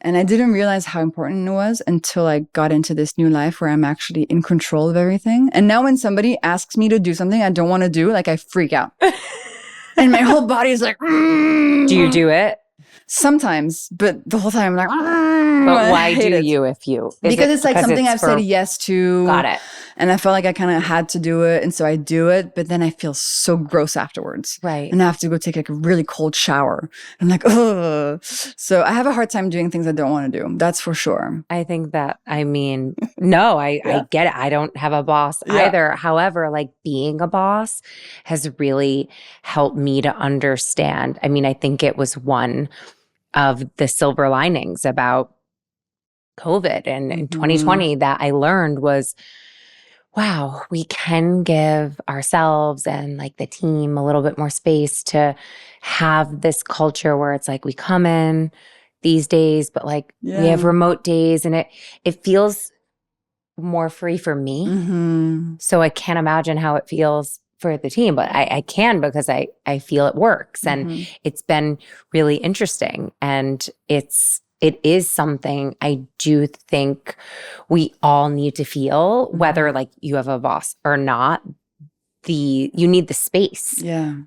And I didn't realize how important it was until I got into this new life where I'm actually in control of everything. And now when somebody asks me to do something I don't want to do, like I freak out. And my whole body is like, Do you do it? Sometimes, but the whole time I'm like, but why do you if you? Because it's like something I've said yes to. Got it. And I felt like I kind of had to do it. And so I do it, but then I feel so gross afterwards. Right. And I have to go take like a really cold shower. I'm like, ugh. So I have a hard time doing things I don't want to do. That's for sure. I think that, I mean, no, I get it. I don't have a boss either. However, like being a boss has really helped me to understand. I mean, I think it was one of the silver linings about COVID and in 2020 that I learned was, wow, we can give ourselves and like the team a little bit more space to have this culture where it's like we come in these days, but like we have remote days and it feels more free for me. So I can't imagine how it feels for the team, but I can because I feel it works. And it's been really interesting. And it is something I do think we all need to feel, whether like you have a boss or not. You need the space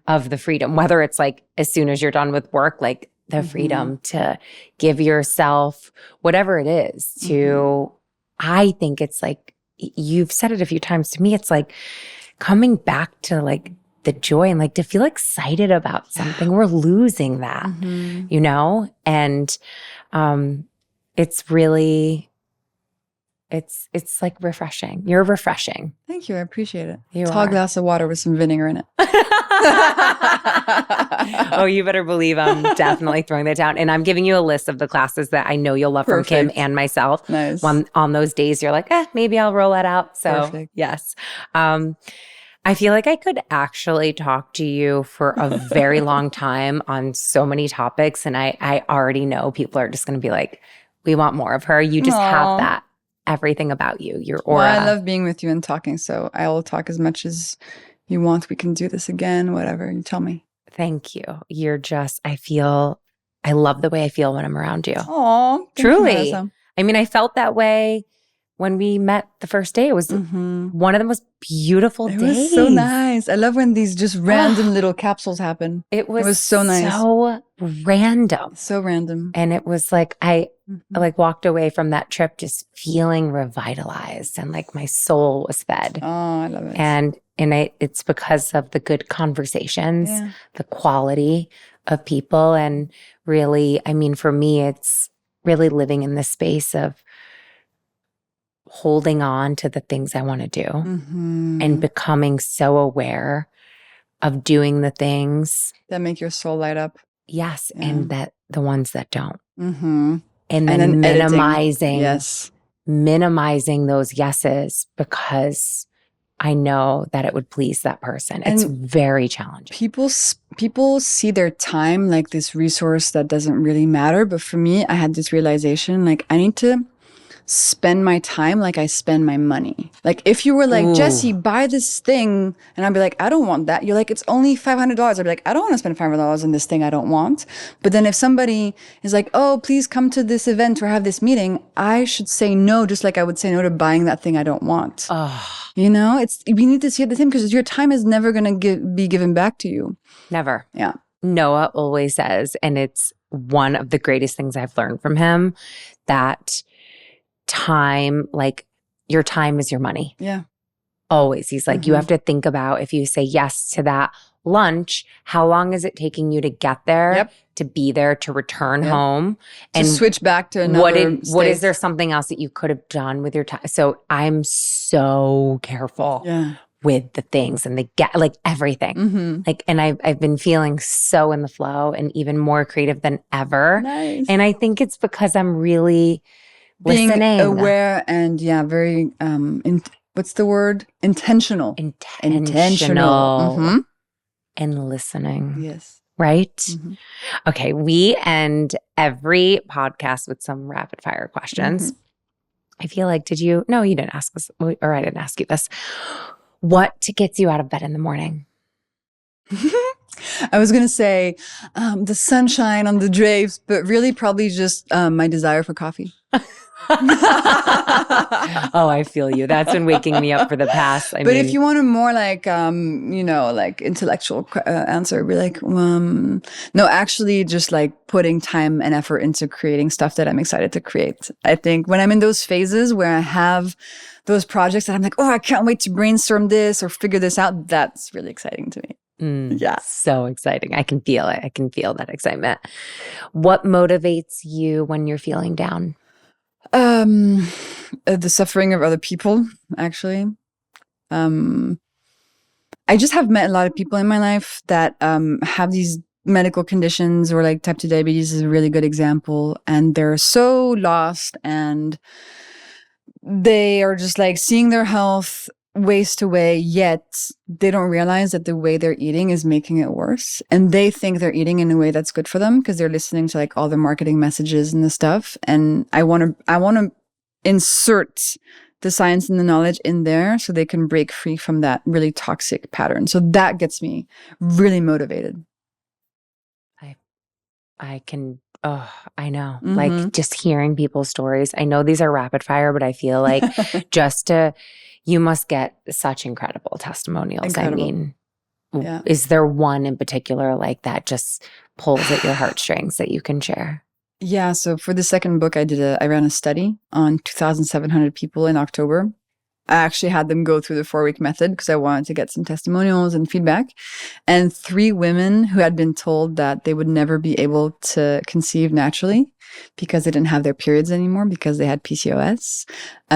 of the freedom, whether it's like as soon as you're done with work, like the freedom to give yourself whatever it is to, I think it's like, you've said it a few times to me, it's like coming back to like the joy and like to feel excited about something. We're losing that, you know? And it's really, it's like refreshing. You're refreshing. Thank you. I appreciate it. You Tall glass of water with some vinegar in it. Oh, you better believe I'm definitely throwing that down. And I'm giving you a list of the classes that I know you'll love from Kim and myself. Nice. On those days you're like, maybe I'll roll that out. So yes. I feel like I could actually talk to you for a very long time on so many topics. And I already know people are just going to be like, we want more of her. You just have that, everything about you, your aura. Well, I love being with you and talking. So I will talk as much as you want. We can do this again, whatever. You tell me. Thank you. You're just, I love the way I feel when I'm around you. Oh, truly. I mean, I felt that way when we met the first day. It was one of the most beautiful days. It was so nice. I love when these just random little capsules happen. It was so nice. So random. So random. And it was like, I like walked away from that trip just feeling revitalized and like my soul was fed. Oh, I love it. And it's because of the good conversations, the quality of people. And really, I mean, for me, it's really living in this space of holding on to the things I want to do and becoming so aware of doing the things that make your soul light up. Yes. And that the ones that don't. And then minimizing, minimizing those yeses because I know that it would please that person. It's very challenging. People see their time like this resource that doesn't really matter. But for me, I had this realization, like I need to spend my time like I spend my money. Like if you were like, Jessie, buy this thing. And I'd be like, I don't want that. You're like, it's only $500. I'd be like, I don't want to spend $500 on this thing I don't want. But then if somebody is like, oh, please come to this event or have this meeting, I should say no, just like I would say no to buying that thing I don't want. You know, we need to see it the same because your time is never going to be given back to you. Never. Yeah. Noah always says, and it's one of the greatest things I've learned from him, that time, like your time is your money. Yeah. Always. He's like, you have to think about if you say yes to that lunch, how long is it taking you to get there, to be there, to return home? And to switch back to another what is there something else that you could have done with your time? So I'm so careful with the things and like everything. Like, and I've been feeling so in the flow and even more creative than ever. Nice. And I think it's because I'm really being listening. Aware and very what's the word? Intentional. And listening. Yes. Right? Okay, we end every podcast with some rapid fire questions. I feel like, no, you didn't ask this, or I didn't ask you this. What gets you out of bed in the morning? I was going to say the sunshine on the drapes, but really probably just my desire for coffee. Oh, I feel you. That's been waking me up for the past. But if you want a more like, like intellectual answer, be like, no, actually just like putting time and effort into creating stuff that I'm excited to create. I think when I'm in those phases where I have those projects that I'm like, oh, I can't wait to brainstorm this or figure this out, that's really exciting to me. Yeah. So exciting. I can feel it. I can feel that excitement. What motivates you when you're feeling down? The suffering of other people, actually. I just have met a lot of people in my life that have these medical conditions, or like type 2 diabetes is a really good example. And they're so lost and they are just like seeing their health waste away, yet they don't realize that the way they're eating is making it worse. And they think they're eating in a way that's good for them because they're listening to like all the marketing messages and the stuff. And I want to insert the science and the knowledge in there so they can break free from that really toxic pattern. So that gets me really motivated. I know. Like just hearing people's stories. I know these are rapid fire, but I feel like you must get such incredible testimonials. Incredible. I mean, is there one in particular like that just pulls at your heartstrings that you can share? Yeah. So for the second book, I ran a study on 2,700 people in October. I actually had them go through the 4-week method because I wanted to get some testimonials and feedback. And 3 women who had been told that they would never be able to conceive naturally because they didn't have their periods anymore because they had PCOS,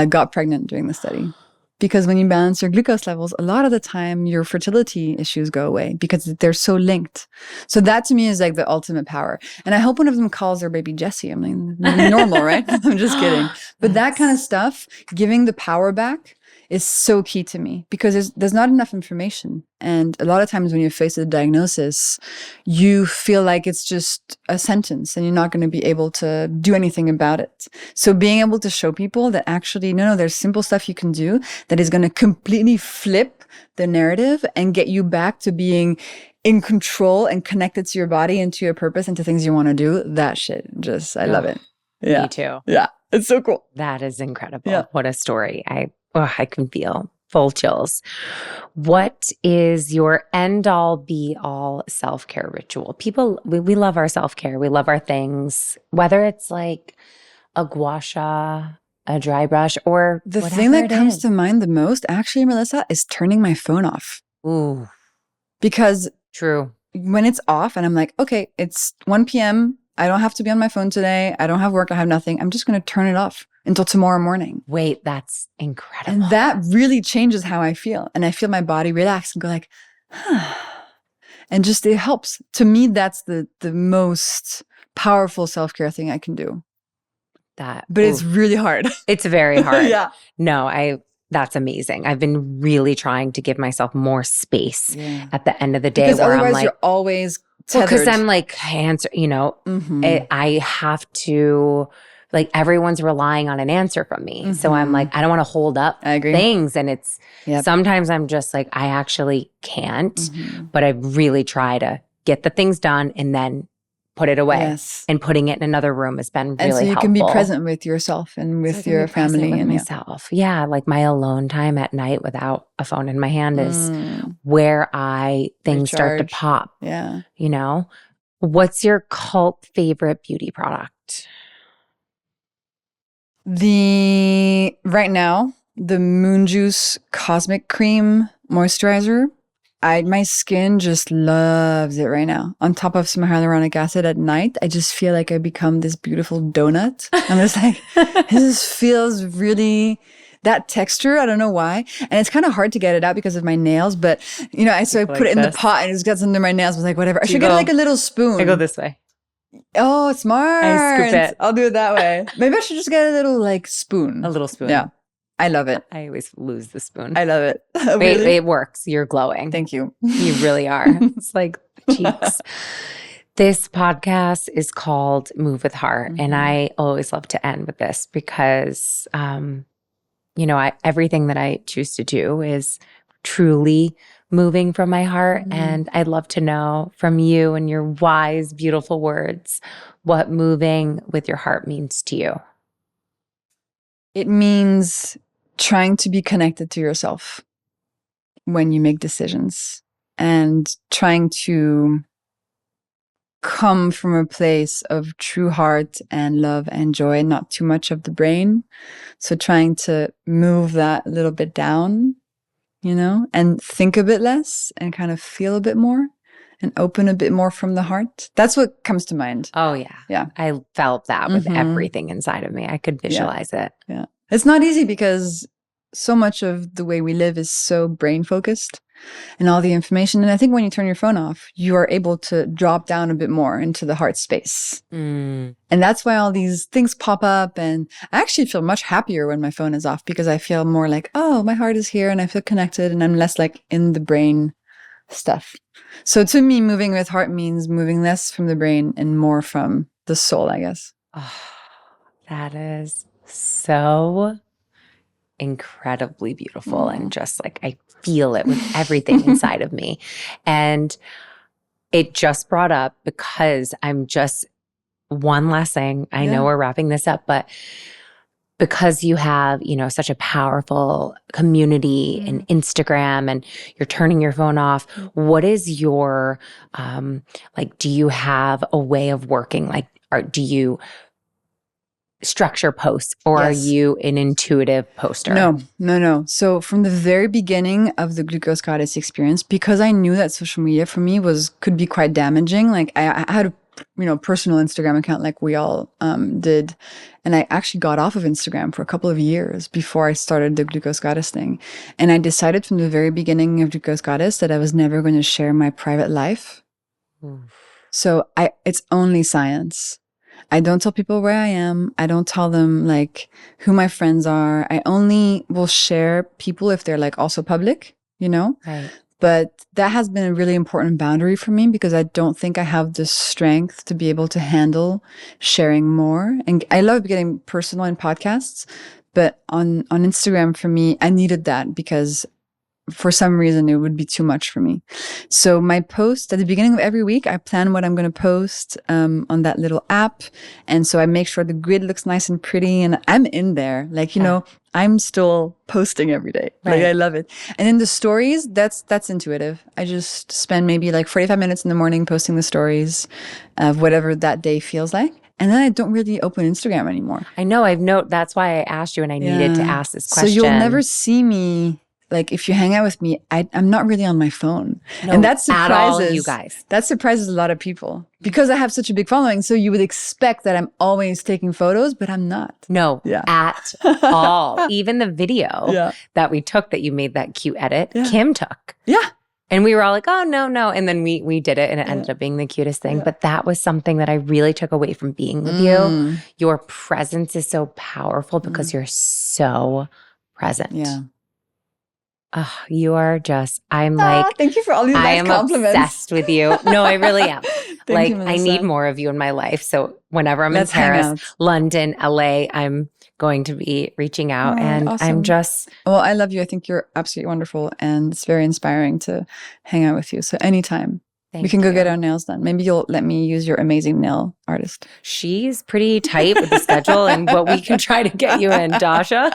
got pregnant during the study. Because when you balance your glucose levels, a lot of the time your fertility issues go away because they're so linked. So that to me is like the ultimate power. And I hope one of them calls their baby Jessie. I mean, normal, right? I'm just kidding. But that kind of stuff, giving the power back, is so key to me because there's not enough information. And a lot of times when you're faced with a diagnosis, you feel like it's just a sentence and you're not going to be able to do anything about it. So being able to show people that actually, no, there's simple stuff you can do that is going to completely flip the narrative and get you back to being in control and connected to your body and to your purpose and to things you want to do. That shit, I love it. Yeah. Me too. Yeah. It's so cool. That is incredible. Yeah. What a story. I can feel full chills. What is your end all be all self-care ritual? People, we love our self-care. We love our things, whether it's like a gua sha, a dry brush, or the thing that comes to mind the most, actually, Melissa, is turning my phone off. Ooh. Because true. When it's off and I'm like, okay, it's 1 p.m. I don't have to be on my phone today. I don't have work. I have nothing. I'm just going to turn it off until tomorrow morning. Wait, that's incredible. And that really changes how I feel. And I feel my body relax and go like, and just, it helps. To me, that's the most powerful self-care thing I can do. But it's really hard. It's very hard. Yeah. No, that's amazing. I've been really trying to give myself more space at the end of the day. Because where otherwise I'm like, you're always tethered. Because I'm like, I have to, like, everyone's relying on an answer from me. So I'm like, I don't want to hold up things. And it's, sometimes I'm just like, I actually can't. But I really try to get the things done and then put it away. Yes. And putting it in another room has been really helpful. And so you can be present with yourself and with your family. With myself. Yeah. Like my alone time at night without a phone in my hand is where things start to pop. Yeah. You know? What's your cult favorite beauty product? Right now, the Moon Juice Cosmic Cream Moisturizer. My skin just loves it right now. On top of some hyaluronic acid at night, I just feel like I become this beautiful donut. I'm just like, this feels really, that texture, I don't know why. And it's kind of hard to get it out because of my nails, but I put it in the pot and it just gets under my nails. I was like, whatever. I should get like a little spoon. I go this way. Oh, smart. I scoop it. I'll do it that way. Maybe I should just get a little like spoon. A little spoon. Yeah. I love it. I always lose the spoon. I love it. Really? It works. You're glowing. Thank you. You really are. It's like the cheeks. This podcast is called Move with Heart. And I always love to end with this because, everything that I choose to do is truly moving from my heart. And I'd love to know from you and your wise, beautiful words, what moving with your heart means to you. It means trying to be connected to yourself when you make decisions and trying to come from a place of true heart and love and joy, not too much of the brain. So trying to move that a little bit down, and think a bit less and kind of feel a bit more and open a bit more from the heart. That's what comes to mind. Oh, yeah. Yeah. I felt that with everything inside of me. I could visualize it. Yeah. It's not easy because so much of the way we live is so brain focused and all the information. And I think when you turn your phone off, you are able to drop down a bit more into the heart space. And that's why all these things pop up. And I actually feel much happier when my phone is off because I feel more like, oh, my heart is here and I feel connected and I'm less like in the brain stuff. So to me, moving with heart means moving less from the brain and more from the soul, I guess. Oh, that is so incredibly beautiful. And just like, I feel it with everything inside of me. And it just brought up because I'm just one last thing. I know we're wrapping this up, but because you have, such a powerful community and Instagram and you're turning your phone off, what is your, do you have a way of working? Do you structure posts or are you an intuitive poster? No. So from the very beginning of the Glucose Goddess experience, because I knew that social media for me could be quite damaging. Like I had a personal Instagram account like we all did. And I actually got off of Instagram for a couple of years before I started the Glucose Goddess thing. And I decided from the very beginning of Glucose Goddess that I was never going to share my private life. So it's only science. I don't tell people where I am. I don't tell them like who my friends are. I only will share people if they're like also public, you know? Right. But that has been a really important boundary for me because I don't think I have the strength to be able to handle sharing more. And I love getting personal in podcasts, but on Instagram for me, I needed that because for some reason it would be too much for me. So my post at the beginning of every week, I plan what I'm going to post on that little app. And so I make sure the grid looks nice and pretty and I'm in there. Like, you know, I'm still posting every day. Like I love it. And in the stories, that's intuitive. I just spend maybe like 45 minutes in the morning posting the stories of whatever that day feels like. And then I don't really open Instagram anymore. I know. That's why I asked you and I needed to ask this question. So you'll never see me. Like if you hang out with me, I'm not really on my phone. No, and that surprises, at all, you guys. That surprises a lot of people because I have such a big following. So you would expect that I'm always taking photos, but I'm not. No, at all. Even the video that we took that you made that cute edit, Kim took. Yeah. And we were all like, oh, no. And then we did it and it ended up being the cutest thing. But that was something that I really took away from being with you. Your presence is so powerful because you're so present. Yeah. Oh, you are just, I'm like, thank you for all these nice compliments. I am obsessed with you. No, I really am. Thank you, I need more of you in my life. So whenever I'm in Paris, London, LA, I'm going to be reaching out and awesome. I'm just. Well, I love you. I think you're absolutely wonderful and it's very inspiring to hang out with you. So anytime. We can go get our nails done. Maybe you'll let me use your amazing nail artist. She's pretty tight with the schedule and what we can try to get you in, Dasha.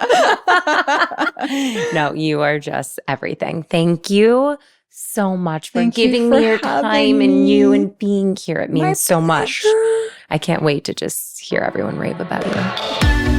No, you are just everything. Thank you so much for giving me your time and you and being here. It means so much. I can't wait to just hear everyone rave about you.